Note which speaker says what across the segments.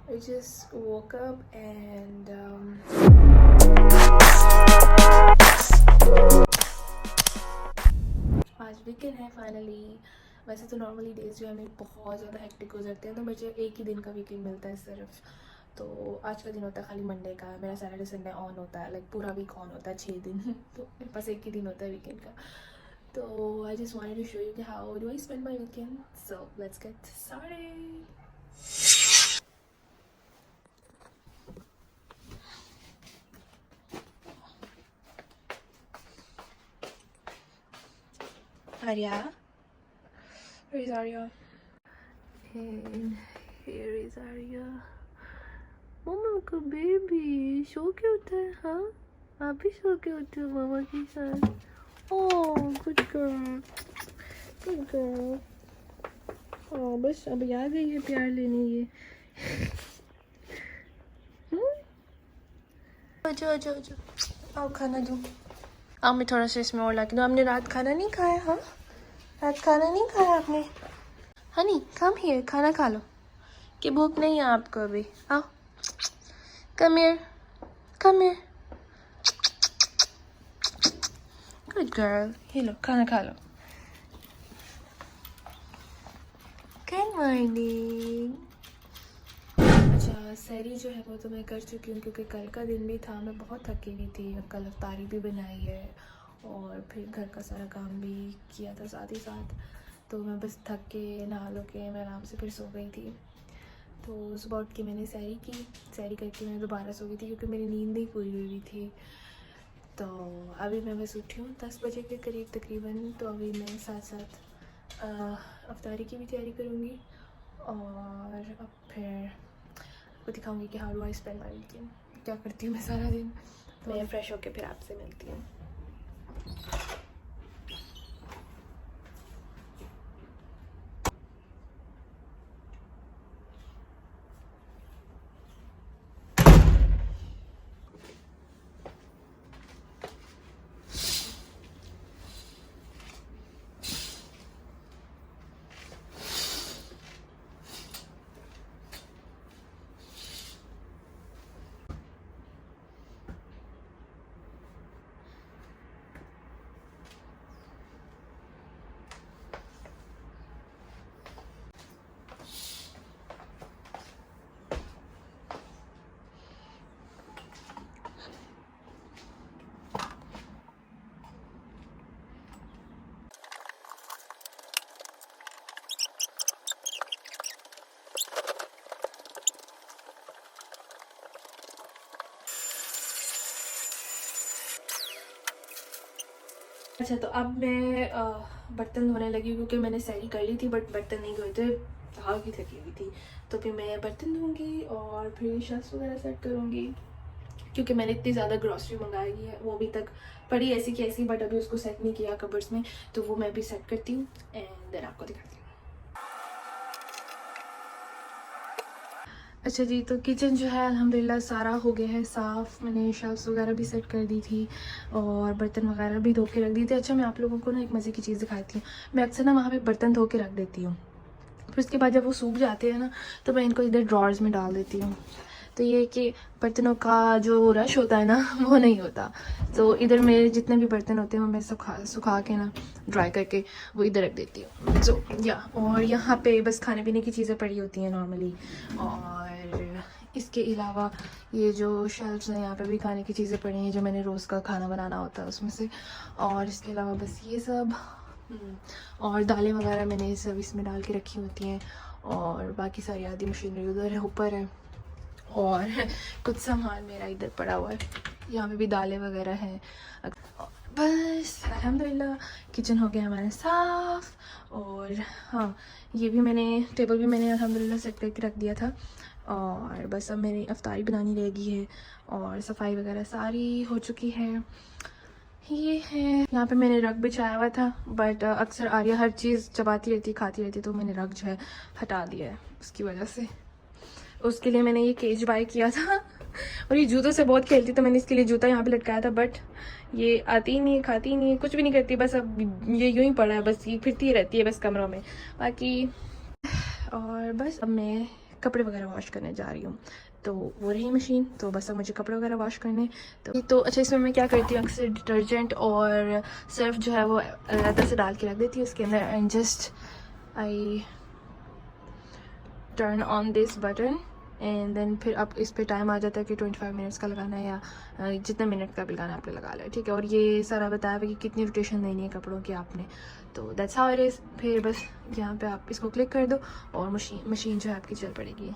Speaker 1: I just woke up and आज weekend है finally. वैसे तो नॉर्मली डेज जो है मेरे बहुत ज़्यादा हेक्टिक हो जाते हैं, तो मुझे एक ही दिन का वीकेंड मिलता है सिर्फ। तो आज का दिन होता है खाली मंडे का। मेरा सैटरडे संडे ऑन होता है, लाइक पूरा वीक ऑन होता है 6 दिन तो मेरे पास एक ही दिन होता है वीकेंड का। तो I just wanted to show you कि how do I spend my weekend. So let's get started. Arya, where is Arya? And here is Arya. Mumma का बेबी सो के उठा है। हाँ, आप भी सो के उठे हो मामा के साथ। Oh good girl, good girl. Oh बस अब आ गई है प्यार लेने ये। आजो आजो आजो, आओ खाना दो। आओ मैं थोड़ा सा इसमें और ला के दूँ। आपने रात खाना नहीं खाया? हाँ, रात खाना नहीं खाया आपने? हनी कम हियर, खाना खा लो। कि भूख नहीं है आपको अभी? आओ, come here, come here. Good girl, ये लो खाना खा लो। Good morning. अच्छा, सैरी जो है वो तो मैं कर चुकी हूँ, क्योंकि कल का दिन भी था, मैं बहुत थकी हुई थी। और कल अफ्तारी भी बनाई है और फिर घर का सारा काम भी किया था साथ ही साथ। तो मैं बस थक के नहा लो के मैं आराम से फिर सो गई थी। तो सुबह उठ के मैंने सैरी की, सैरी करके मैं दोबारा सो गई थी, क्योंकि मेरी नींद नहीं पूरी हुई थी। तो अभी मैं बस उठी हूँ 10 बजे के करीब तकरीबन। तो अभी मैं साथ साथ अफ्तारी की भी तैयारी करूँगी और अब फिर आपको दिखाऊंगी कि how do I spend my weekend, क्या करती हूँ मैं सारा दिन। तो मैं फ्रेश होकर फिर आपसे मिलती हूँ। अच्छा, तो अब मैं बर्तन धोने लगी, क्योंकि मैंने सैरी कर ली थी बट बर्तन नहीं धोए थे, भाग की थकी हुई थी। तो फिर मैं बर्तन धोऊंगी और फिर शेल्फ्स वगैरह सेट करूँगी, क्योंकि मैंने इतनी ज़्यादा ग्रॉसरी मंगाई है, वो अभी तक पड़ी ऐसी की ऐसी, बट अभी उसको सेट नहीं किया कबर्ड्स में। तो वो मैं भी सेट करती हूँ एंड देन आपको दिखाती हूँ। अच्छा जी, तो किचन जो है अल्हम्दुलिल्लाह सारा हो गया है साफ़। मैंने शेल्फ्स वगैरह भी सेट कर दी थी और बर्तन वगैरह भी धो के रख दिए थे। अच्छा, मैं आप लोगों को ना एक मज़े की चीज़ दिखाती हूँ। मैं अक्सर ना वहाँ पे बर्तन धो के रख देती हूँ, फिर उसके बाद जब वो सूख जाते हैं ना, तो मैं इनको इधर ड्रॉर्स में डाल देती हूँ। तो ये कि बर्तनों का जो रश होता है ना वो नहीं होता। तो इधर मेरे जितने भी बर्तन होते हैं वो मैं सुखा के ना ड्राई करके वो इधर रख देती हूँ। तो और यहाँ पे बस खाने पीने की चीज़ें पड़ी होती हैं नॉर्मली। और इसके अलावा ये जो शेल्फ्स हैं यहाँ पे भी खाने की चीज़ें पड़ी हैं, जो मैंने रोज़ का खाना बनाना होता है उसमें से। और इसके अलावा बस ये सब और दालें वगैरह मैंने सब इसमें डाल के रखी होती हैं। और बाकी सारी आदि मशीनरी उधर है, ऊपर है। और कुछ सामान मेरा इधर पड़ा हुआ है, यहाँ पे भी दालें वगैरह हैं। बस अल्हम्दुलिल्लाह किचन हो गया हमारा साफ़। और हाँ, ये भी मैंने टेबल भी मैंने अल्हम्दुलिल्लाह सेट करके रख दिया था। और बस अब मेरी अफ्तारी बनानी रह गई है और सफाई वगैरह सारी हो चुकी है। ये है, यहाँ पे मैंने रग बिछाया हुआ था, बट अक्सर आर्या हर चीज़ चबाती रहती खाती रहती, तो मैंने रग जो है हटा दिया है उसकी वजह से। उसके लिए मैंने ये केज बाय किया था और ये जूतों से बहुत खेलती, तो मैंने इसके लिए जूता यहाँ पे लटकाया था। बट ये आती ही नहीं है, खाती ही नहीं है, कुछ भी नहीं करती, बस अब ये यूँ ही पड़ा है, बस ये फिरती रहती है बस कमरों में बाकी। और बस अब मैं कपड़े वगैरह वॉश करने जा रही हूँ। तो वो रही मशीन, तो बस अब मुझे कपड़े वगैरह वॉश करने। तो अच्छा, इसमें मैं क्या करती हूँ, अक्सर डिटर्जेंट और सर्फ जो है वो अलग से डाल के रख देती हूँ इसके अंदर, and just I turn on this button and then फिर अब इस पे टाइम आ जाता है कि 25 मिनट्स का लगाना है या जितने मिनट का भी लगाना है आपने लगा लिया, ठीक है। और ये सारा बताया हुआ कि कितनी रोटेशन देनी है कपड़ों की आपने, तो दैट्स हाउ इट इज़। फिर बस यहाँ पे आप इसको क्लिक कर दो और मशीन जो है आपकी चल पड़ेगी।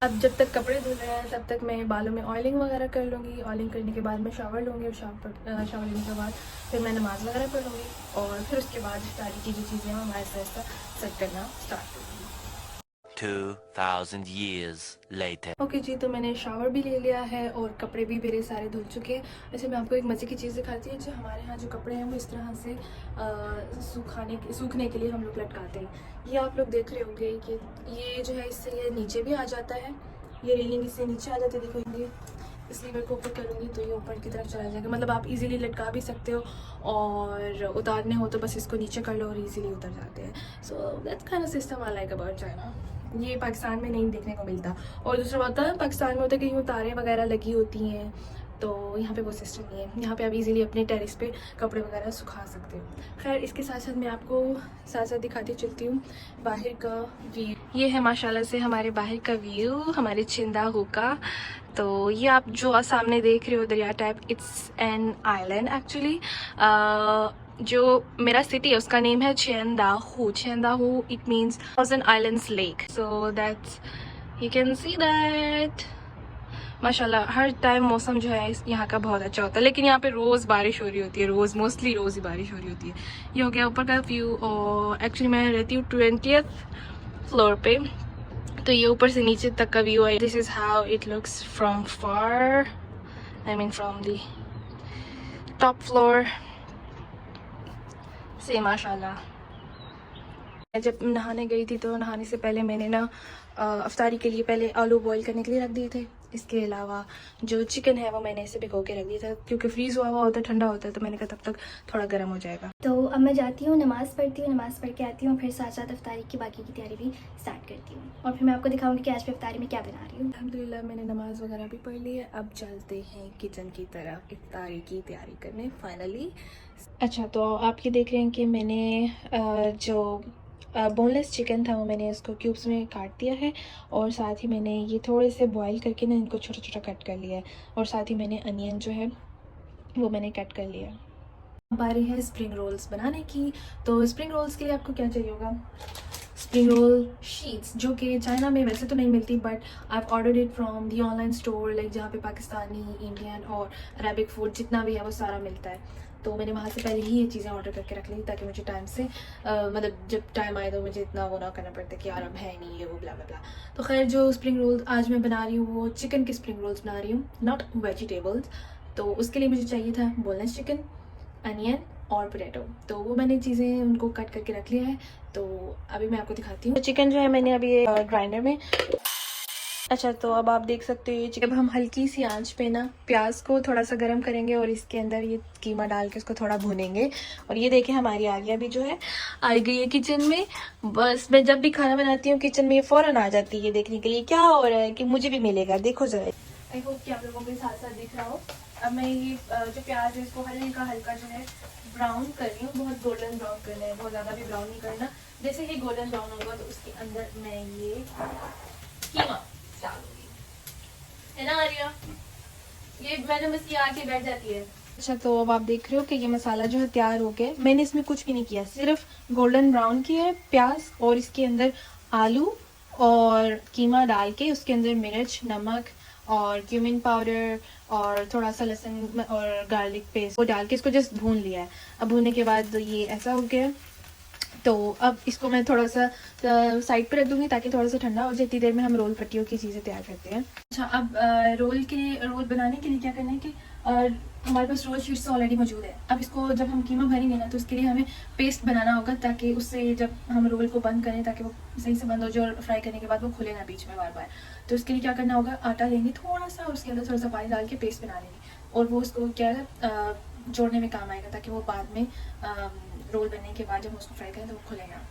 Speaker 1: अब जब तक कपड़े धुल रहे हैं तब तक मैं बालों में ऑयलिंग वगैरह कर लूँगी। ऑयलिंग करने के बाद मैं शावर लूँगी और शावर लेने के बाद फिर मैं नमाज़ वगैरह पढ़ लूँगी और फिर उसके बाद सारी की जो चीज़ें हैं मैं ऐसा सेट करना स्टार्ट करूँगी।
Speaker 2: 2000 years later.
Speaker 1: ओके जी, तो मैंने शावर भी ले लिया है और कपड़े भी मेरे सारे धुल चुके हैं। वैसे मैं आपको एक मज़े की चीज़ दिखाती हूँ। जो हमारे यहाँ जो कपड़े हैं वो इस तरह से सूखने के लिए हम लोग लटकाते हैं। ये आप लोग देख रहे होंगे कि ये जो है इससे ये नीचे भी आ जाता है, ये रेलिंग इससे नीचे आ जाती है, देखो ये इस लीवर को ऊपर करूँगी तो ये ऊपर की तरफ चला जाएगा। मतलब आप इजीली लटका भी सकते हो और उतारने हो तो बस इसको नीचे कर लो और इजीली उतर जाते हैं। So that's kind of system I like about China. ये पाकिस्तान में नहीं देखने को मिलता। और दूसरा होता है पाकिस्तान में होता है कि यूँ तारें वगैरह लगी होती हैं, तो यहाँ पे वो सिस्टम नहीं है। यहाँ पे आप इजीली अपने टेरेस पे कपड़े वगैरह सुखा सकते हो। खैर, इसके साथ साथ मैं आपको साथ साथ दिखाती चलती हूँ बाहर का व्यू। ये है माशाल्लाह से हमारे बाहर का व्यू, हमारे छिंदाहू का। तो ये आप जो सामने देख रहे हो दरिया type, it's an island actually. जो मेरा सिटी है उसका नेम है Qiandaohu. Qiandaohu it means 1000 islands lake. So that's you can see that माशाल्लाह हर टाइम मौसम जो है यहाँ का बहुत अच्छा होता है, लेकिन यहाँ पे रोज़ बारिश हो रही होती है, मोस्टली रोज़ ही बारिश हो रही होती है। ये हो गया ऊपर का व्यू। और एक्चुअली मैं रहती हूँ 20th फ्लोर पे, तो ये ऊपर से नीचे तक का व्यू है। This is how it looks from far, I mean from the top floor से। माशाल्लाह जब नहाने गई थी तो नहाने से पहले मैंने ना अफ्तारी के लिए पहले आलू बॉईल करने के लिए रख दिए थे। इसके अलावा जो चिकन है वो मैंने इसे भिगो के रख दिया था, क्योंकि फ्रीज़ हुआ होता है, ठंडा होता है, तो मैंने कहा तब तक थोड़ा गर्म हो जाएगा।
Speaker 3: तो अब मैं जाती हूँ, नमाज़ पढ़ती हूँ, नमाज़ पढ़ के आती हूँ, फिर साथ साथ अफ्तारी की बाकी की तैयारी भी स्टार्ट करती हूँ और फिर मैं आपको दिखाऊंगी कि आज मैं अफ्तारी में क्या बना रही हूँ।
Speaker 1: अल्हम्दुलिल्लाह मैंने नमाज़ वगैरह भी पढ़ ली है। अब चलते हैं किचन की तरफ इफ्तारी की तैयारी करने फाइनली। अच्छा, तो आप ये देख रहे हैं कि मैंने जो बोनलेस चिकन था वो मैंने इसको क्यूब्स में काट दिया है और साथ ही मैंने ये थोड़े से बॉईल करके ना इनको छोटा छोटा कट कर लिया है और साथ ही मैंने अनियन जो है वो मैंने कट कर लिया है। बारी है स्प्रिंग रोल्स बनाने की। तो स्प्रिंग रोल्स के लिए आपको क्या चाहिए होगा, स्प्रिंग रोल शीट्स, जो कि चाइना में वैसे तो नहीं मिलती, but I have ordered it from the online store, like जहाँ पे पाकिस्तानी, इंडियन और अरेबिक फूड जितना भी है वो सारा मिलता है। तो मैंने वहाँ से पहले ही ये चीज़ें ऑर्डर करके रख ली ताकि मुझे टाइम से मतलब जब टाइम आए तो मुझे इतना वो ना करना पड़ता कि यार अब है नहीं, ये वो ब्ला ब्ला ब्ला। तो खैर, जो स्प्रिंग रोल आज मैं बना रही हूँ वो चिकन के स्प्रिंग रोल्स बना रही हूँ, नॉट वेजिटेबल्स। तो उसके लिए मुझे चाहिए था बोनलेस चिकन, अनियन और पोटैटो। तो वो मैंने चीज़ें उनको कट करके रख लिया है। तो अभी मैं आपको दिखाती हूँ। तो चिकन जो है मैंने अभी ग्राइंडर में। अच्छा, तो अब आप देख सकते हो ये चिकन। अब हम हल्की सी आंच पे ना प्याज को थोड़ा सा गर्म करेंगे और इसके अंदर ये कीमा डाल के उसको थोड़ा भूनेंगे। और ये देखें हमारी आलिया भी जो है आ गई है किचन में। बस मैं जब भी खाना बनाती हूँ किचन में ये फ़ौरन आ जाती है देखने के लिए क्या हो रहा है, कि मुझे भी मिलेगा। देखो जरा, आई होप कि आप लोगों के साथ साथ दिख रहा हो। अब मैं ये जो प्याज है इसको हल्का जो है ब्राउन कर रही हूँ। बहुत गोल्डन ब्राउन करना है, बहुत ज़्यादा भी ब्राउन नहीं करना। जैसे ही गोल्डन ब्राउन होगा तो उसके अंदर मैं ये कीमा डालूंगी, है ना आर्या? ये मैंने बस ये आके बैठ जाती है। अच्छा, तो अब आप देख रहे हो कि ये मसाला जो है तैयार हो गया। मैंने इसमें कुछ भी नहीं किया, सिर्फ गोल्डन ब्राउन किया है प्याज और इसके अंदर आलू और कीमा डाल के उसके अंदर मिर्च, नमक और क्यूमिन पाउडर और थोड़ा सा लहसुन और गार्लिक पेस्ट वो डाल के इसको जस्ट भून लिया है। अब भूनने के बाद ये ऐसा हो गया। तो अब इसको मैं थोड़ा सा साइड पे रख दूंगी ताकि थोड़ा सा ठंडा हो जाए। इतनी देर में हम रोल पट्टियों की चीज़ें तैयार करते हैं। अच्छा, अब रोल बनाने के लिए क्या करना है कि हमारे पास रोल शीट्स ऑलरेडी मौजूद है। अब इसको जब हम कीमा भरेंगे ना तो उसके लिए हमें पेस्ट बनाना होगा ताकि उससे जब हम रोल को बंद करें ताकि वो सही से बंद हो जाए और फ्राई करने के बाद वो खुले ना बीच में बार बार। तो उसके लिए क्या करना होगा, आटा लेंगे थोड़ा सा और उसके अंदर थोड़ा सा पानी डाल के पेस्ट बना लेंगे और वो उसको क्या है जोड़ने में काम आएगा ताकि वो बाद में रोल बनने के बाद जब उसको फ्राई करें तो वो खुले ना।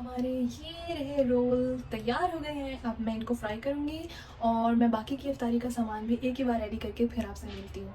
Speaker 1: हमारे ये रहे रोल तैयार हो गए हैं। अब मैं इनको फ्राई करूँगी और मैं बाकी की इफ्तारी का सामान भी एक ही बार रेडी करके फिर आपसे मिलती हूँ।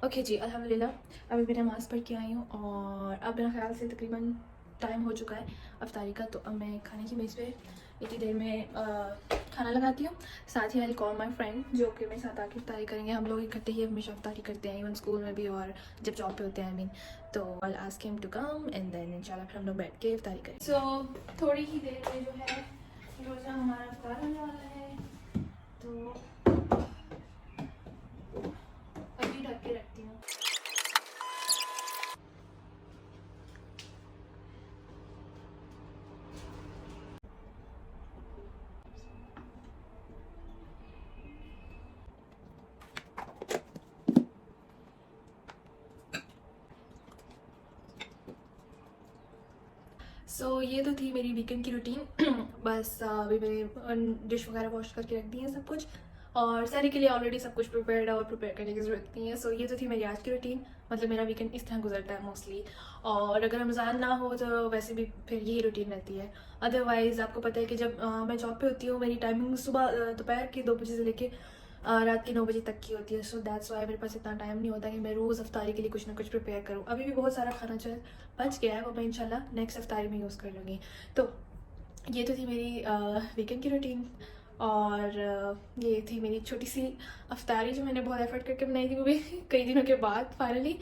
Speaker 1: ओके जी, अल्हम्दुलिल्लाह अभी मैं नमाज़ पढ़ के आई हूँ और अब मेरा ख्याल से तकरीबन टाइम हो चुका है अफ्तारी का। तो अब मैं खाने की मेज़ पे इतनी देर में खाना लगाती हूँ। साथ ही आई कॉल माई फ्रेंड जो कि मेरे साथ आके इफ्तारी करेंगे। हम लोग इकट्ठे ही हमेशा इफ्तारी करते हैं, इवन स्कूल में भी और जब जॉब पे होते हैं। आई मीन तो I ask him to come and then इंशाल्लाह फिर हम लोग बैठ के इफ्तारी करेंगे। सो थोड़ी ही देर में जो है रोज़ा हमारा इफ्तार होने वाला है। तो अभी ढक के रखती हूँ। सो ये तो थी मेरी वीकेंड की रूटीन। बस अभी मैंने डिश वगैरह वॉश करके रख दी है सब कुछ, और सारी के लिए ऑलरेडी सब कुछ प्रिपेयर्ड है और प्रिपेयर करने की ज़रूरत नहीं है। सो ये तो थी मेरी आज की रूटीन। मतलब मेरा वीकेंड इस तरह गुजरता है मोस्टली। और अगर रमज़ान ना हो तो वैसे भी फिर यही रूटीन रहती है। अदरवाइज़ आपको पता है कि जब मैं जॉब पे होती हूँ मेरी टाइमिंग सुबह दोपहर के 2 बजे से लेके रात के 9 बजे तक की होती है। सो दैट्स वाई मेरे पास इतना टाइम नहीं होता कि मैं रोज़ अफ्तारी के लिए कुछ ना कुछ प्रिपेयर करूँ। अभी भी बहुत सारा खाना बच गया है, वो मैं इंशाल्लाह नेक्स्ट अफ्तारी में यूज़ कर लूँगी। तो ये तो थी मेरी वीकेंड की रूटीन और ये थी मेरी छोटी सी अफ्तारी जो मैंने बहुत एफर्ट करके बनाई थी, वो भी कई दिनों के बाद फाइनली।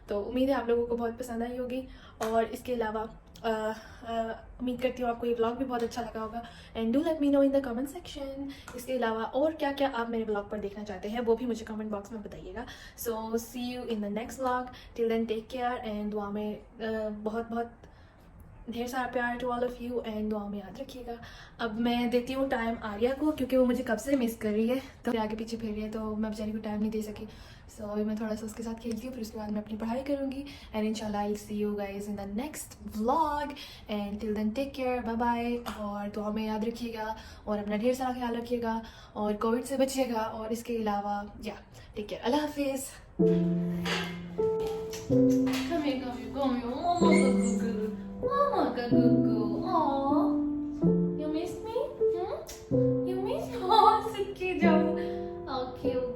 Speaker 1: तो उम्मीद है आप लोगों को बहुत पसंद आई होगी। और इसके अलावा उम्मीद करती हूँ आपको ये व्लॉग भी बहुत अच्छा लगा होगा। And do let me know in the comment section. इसके अलावा और क्या क्या आप मेरे व्लॉग पर देखना चाहते हैं वो भी मुझे कमेंट बॉक्स में बताइएगा। So see you in the next vlog. Till then take care and दुआ में बहुत बहुत ढेर सारा प्यार to all of you and दुआ में याद रखिएगा। अब मैं देती हूँ टाइम आर्या को क्योंकि वो मुझे कब से मिस कर रही है, तो आगे पीछे फिर रही है, तो मैं बेचारी को टाइम नहीं दे सकी। सो अभी मैं थोड़ा सा उसके साथ खेलती हूँ, फिर उसके बाद मैं अपनी पढ़ाई करूँगी। एंड इंशाल्लाह I will see you guys in the next vlog. And till then take care, bye bye. और दुआ में याद रखिएगा और अपना ढेर सारा ख्याल रखिएगा और कोविड से बचिएगा। और इसके अलावा या टेक केयर, अल्लाह हाफिज़। Come here, come here, come here. Mama Gagugu. Aw. You miss me? Hmm? You miss me? Oh, sit down. Oh, cute.